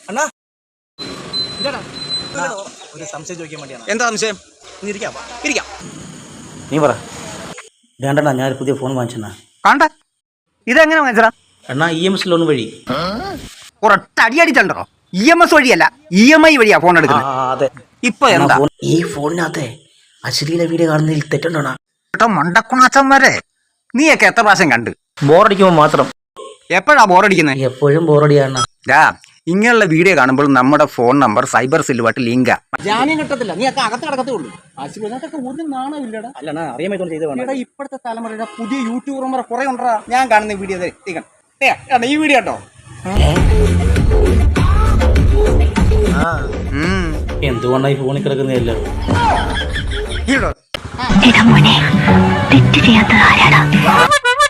അണ്ണാ ഒരു സംശയം ചോദിക്കാൻ വേണ്ടിയാണ്. എന്താ സംശയം? ഇരിക്കാം. നീ പറ. വേണ്ടണ്ണ, ഞാൻ പുതിയ ഫോൺ വാങ്ങിച്ചെന്നാ. കാണട്ടെ. ഇതെങ്ങനെ വാങ്ങിച്ചടാ? അണ്ണാ EMS ലോൺ വഴി. ഒരൊറ്റ അടി അടിച്ചോ? EMS വഴിയല്ല, EMI വഴിയാ ഫോൺ എടുക്കുന്നത്. അതെ. ഇപ്പൊ എന്താ ഈ ഫോണിനകത്തെ അശ്ലീല വീഡിയോ കാണുന്നതിൽ തെറ്റുണ്ടോണാ? മണ്ടക്കുണാച്ചന്മാരെ, നീയൊക്കെ എത്ര പ്രാവശ്യം കണ്ട്? ബോറടിക്കുമ്പോൾ മാത്രം. എപ്പോഴാ ബോറടിക്കുന്നത്? എപ്പോഴും ബോറടിയാണ്. ഇങ്ങനെയുള്ള വീഡിയോ കാണുമ്പോൾ നമ്മുടെ ഫോൺ നമ്പർ സൈബർ സെല്ലുമായിട്ട് ലിങ്കാ. ജാമ്യം കിട്ടത്തില്ല. നീ ഒക്കെ അകത്ത് കിടക്കത്തേ ഉള്ളൂ. ആശുപത്രിക്കൊക്കെ ഒരു നാണമില്ലടാ. അല്ലണ്ണ, അറിയാൻ ചെയ്തതാണ്. ഇപ്പോഴത്തെ തലമുറയുടെ പുതിയ യൂട്യൂബർമാരെ കുറെ ഉണ്ടാ. ഞാൻ കാണുന്ന വീഡിയോ ഈ വീഡിയോ കേട്ടോ. എന്തുകൊണ്ടാ ഈ ഫോണിൽ കിടക്കുന്നതല്ലോ? തെറ്റ് ചെയ്യാത്തത് ആരാടാ?